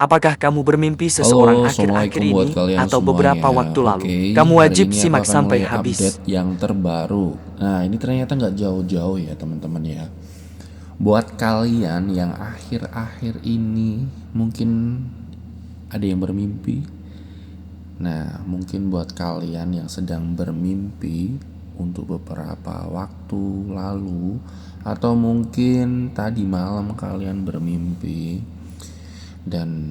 Apakah kamu bermimpi seseorang Halo, akhir-akhir assalamualaikum buat ini kalian atau beberapa semuanya. waktu lalu? Oke, Kamu hari wajib ini aku simak akan sampai mulai update habis. yang terbaru. Nah, ini ternyata nggak jauh-jauh ya teman-teman ya. Buat kalian yang akhir-akhir ini mungkin ada yang bermimpi. Nah, mungkin buat kalian yang sedang bermimpi untuk beberapa waktu lalu, atau mungkin tadi malam kalian bermimpi dan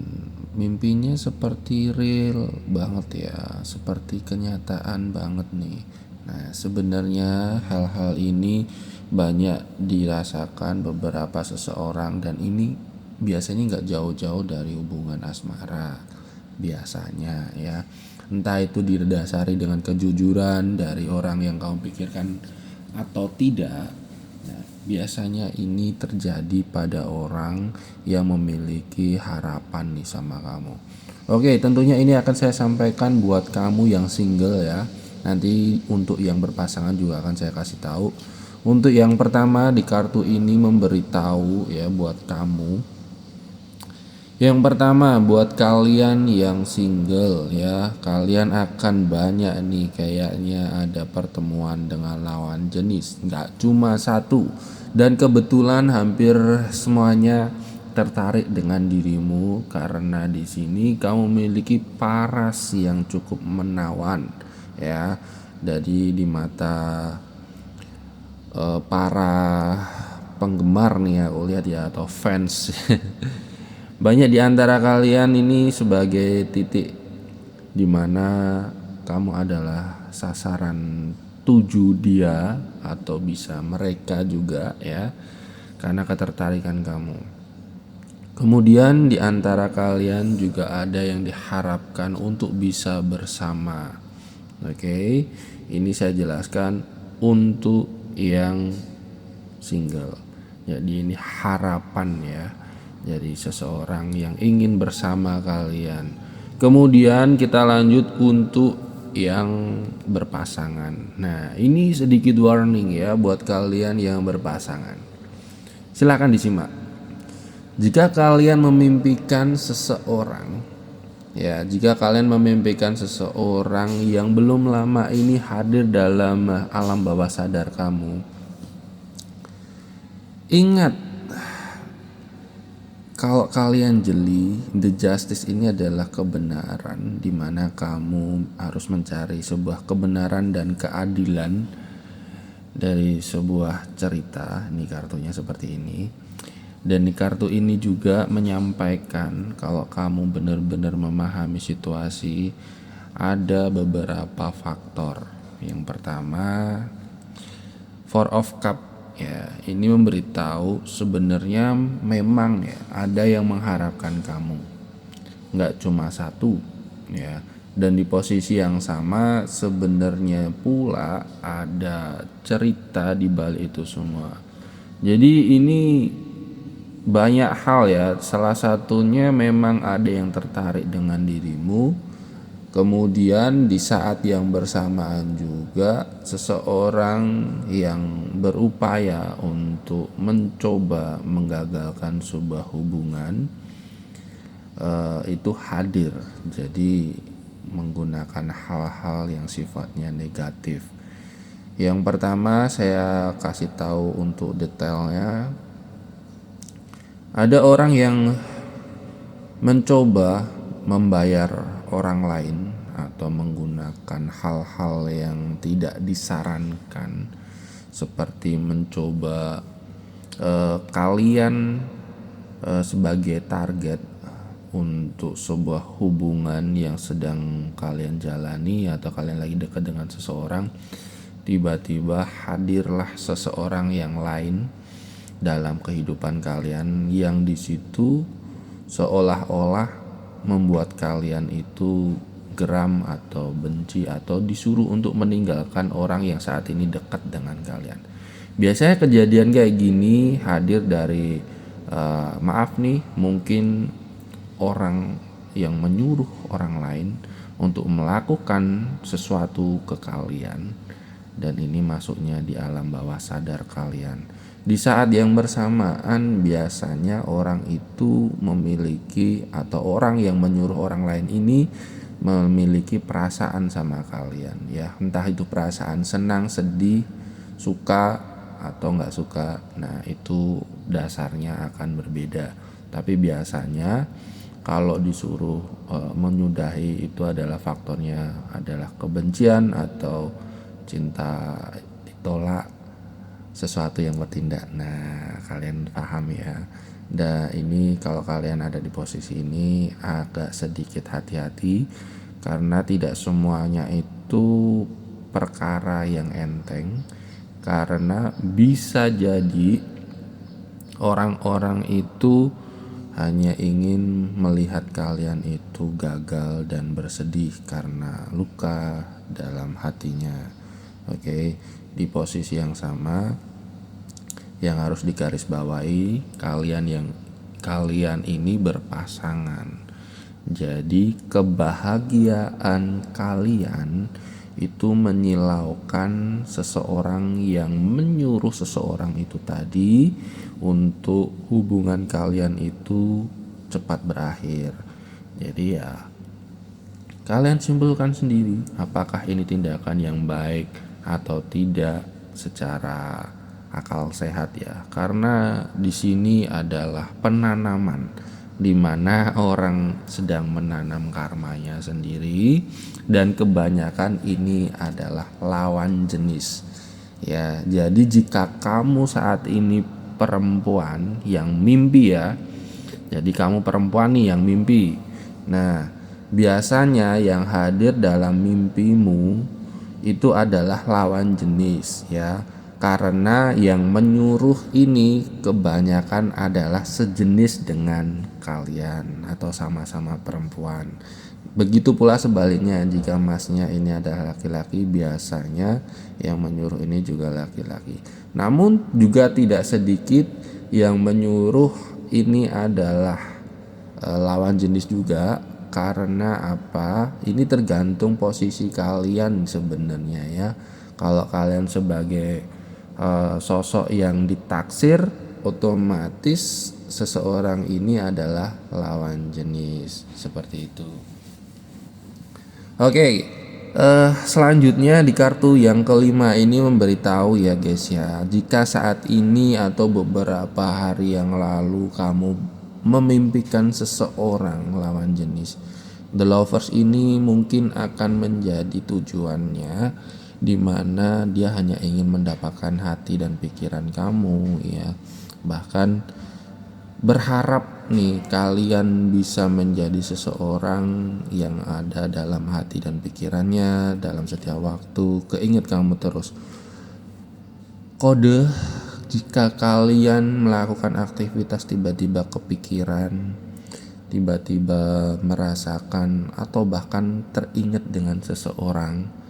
mimpinya seperti real banget ya, seperti kenyataan banget nih. Nah, sebenarnya hal-hal ini banyak dirasakan beberapa seseorang, dan ini biasanya nggak jauh-jauh dari hubungan asmara biasanya ya. Entah itu didasari dengan kejujuran dari orang yang kamu pikirkan atau tidak. Nah, biasanya ini terjadi pada orang yang memiliki harapan nih sama kamu. Oke, tentunya ini akan saya sampaikan buat kamu yang single ya. Nanti untuk yang berpasangan juga akan saya kasih tahu. Untuk yang pertama di kartu ini memberitahu ya buat kamu. Yang pertama buat kalian yang single ya, kalian akan banyak nih kayaknya ada pertemuan dengan lawan jenis, nggak cuma satu, dan kebetulan hampir semuanya tertarik dengan dirimu karena di sini kamu memiliki paras yang cukup menawan ya. Jadi di mata para penggemar nih ya, aku lihat ya, atau fans. Banyak di antara kalian ini sebagai titik di mana kamu adalah sasaran tuju dia, atau bisa mereka juga ya, karena ketertarikan kamu. Kemudian di antara kalian juga ada yang diharapkan untuk bisa bersama. Oke, ini saya jelaskan untuk yang single. Jadi ini harapan ya, jadi seseorang yang ingin bersama kalian. Kemudian kita lanjut untuk yang berpasangan. Nah, ini sedikit warning ya buat kalian yang berpasangan. Silakan disimak. Jika kalian memimpikan seseorang, ya, jika kalian memimpikan seseorang yang belum lama ini hadir dalam alam bawah sadar kamu, ingat, kalau kalian jeli, the justice ini adalah kebenaran, di mana kamu harus mencari sebuah kebenaran dan keadilan dari sebuah cerita. Ini kartunya seperti ini. Dan di kartu ini juga menyampaikan kalau kamu benar-benar memahami situasi, ada beberapa faktor. Yang pertama, Four of Cup ya, ini memberitahu sebenarnya memang ya ada yang mengharapkan kamu, nggak cuma satu ya. Dan di posisi yang sama sebenarnya pula ada cerita di balik itu semua. Jadi ini banyak hal ya, salah satunya memang ada yang tertarik dengan dirimu. Kemudian di saat yang bersamaan juga seseorang yang berupaya untuk mencoba menggagalkan sebuah hubungan itu hadir. Jadi menggunakan hal-hal yang sifatnya negatif. Yang pertama saya kasih tahu untuk detailnya. Ada orang yang mencoba membayar orang lain atau menggunakan hal-hal yang tidak disarankan, seperti mencoba kalian sebagai target untuk sebuah hubungan yang sedang kalian jalani, atau kalian lagi dekat dengan seseorang. Tiba-tiba hadirlah seseorang yang lain dalam kehidupan kalian, yang di situ seolah-olah membuat kalian itu geram atau benci, atau disuruh untuk meninggalkan orang yang saat ini dekat dengan kalian. Biasanya kejadian kayak gini hadir dari maaf nih, mungkin orang yang menyuruh orang lain untuk melakukan sesuatu ke kalian, dan ini masuknya di alam bawah sadar kalian. Di saat yang bersamaan biasanya orang itu memiliki, atau orang yang menyuruh orang lain ini memiliki perasaan sama kalian ya, entah itu perasaan senang, sedih, suka atau nggak suka. Nah itu dasarnya akan berbeda. Tapi biasanya kalau disuruh menyudahi itu adalah faktornya adalah kebencian atau cinta ditolak, sesuatu yang bertindak. Nah, kalian paham ya. Dan ini kalau kalian ada di posisi ini agak sedikit hati-hati karena tidak semuanya itu perkara yang enteng, karena bisa jadi orang-orang itu hanya ingin melihat kalian itu gagal dan bersedih karena luka dalam hatinya. Oke, di posisi yang sama yang harus digarisbawahi, kalian ini berpasangan. Jadi kebahagiaan kalian itu menyilaukan seseorang yang menyuruh seseorang itu tadi untuk hubungan kalian itu cepat berakhir. Jadi ya kalian simpulkan sendiri apakah ini tindakan yang baik atau tidak secara akal sehat ya. Karena di sini adalah penanaman, di mana orang sedang menanam karmanya sendiri, dan kebanyakan ini adalah lawan jenis. Ya, jadi jika kamu saat ini perempuan yang mimpi ya. Jadi kamu perempuan nih yang mimpi. Nah, biasanya yang hadir dalam mimpimu itu adalah lawan jenis ya. Karena yang menyuruh ini kebanyakan adalah sejenis dengan kalian atau sama-sama perempuan. Begitu pula sebaliknya, jika masnya ini adalah laki-laki, biasanya yang menyuruh ini juga laki-laki. Namun juga tidak sedikit yang menyuruh ini adalah lawan jenis juga. Karena apa? Ini tergantung posisi kalian sebenarnya ya. Kalau kalian sebagai sosok yang ditaksir, otomatis seseorang ini adalah lawan jenis, seperti itu. Oke, selanjutnya di kartu yang kelima ini memberitahu ya guys ya, jika saat ini atau beberapa hari yang lalu kamu memimpikan seseorang lawan jenis, the lovers ini mungkin akan menjadi tujuannya, di mana dia hanya ingin mendapatkan hati dan pikiran kamu ya. Bahkan berharap nih kalian bisa menjadi seseorang yang ada dalam hati dan pikirannya dalam setiap waktu. Keinget kamu terus. Kode jika kalian melakukan aktivitas tiba-tiba kepikiran, tiba-tiba merasakan atau bahkan teringat dengan seseorang,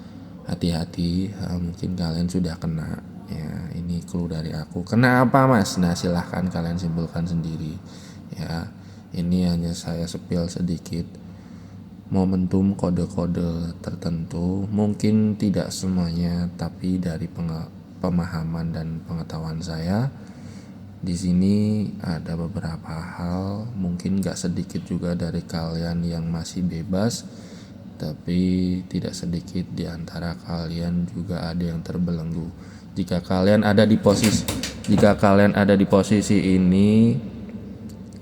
hati-hati, mungkin kalian sudah kena ya. Ini clue dari aku. Kena apa mas? Nah silahkan kalian simpulkan sendiri ya. Ini hanya saya spill sedikit momentum kode-kode tertentu, mungkin tidak semuanya, tapi dari pemahaman dan pengetahuan saya di sini ada beberapa hal, mungkin gak sedikit juga dari kalian yang masih bebas, tapi tidak sedikit di antara kalian juga ada yang terbelenggu. Jika kalian ada di posisi ini,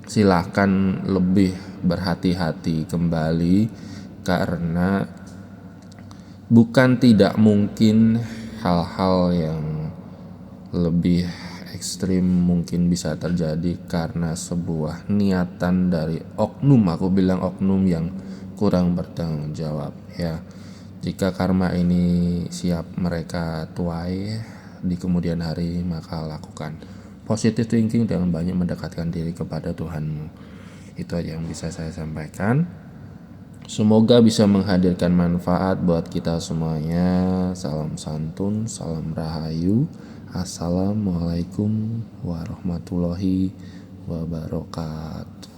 silahkan lebih berhati-hati kembali, karena bukan tidak mungkin hal-hal yang lebih ekstrim mungkin bisa terjadi karena sebuah niatan dari oknum, aku bilang oknum yang kurang bertanggung jawab ya. Jika karma ini siap mereka tuai di kemudian hari, maka lakukan positive thinking dengan banyak mendekatkan diri kepada Tuhanmu. Itu aja yang bisa saya sampaikan. Semoga bisa menghadirkan manfaat buat kita semuanya. Salam santun, salam rahayu. Assalamualaikum warahmatullahi wabarakatuh.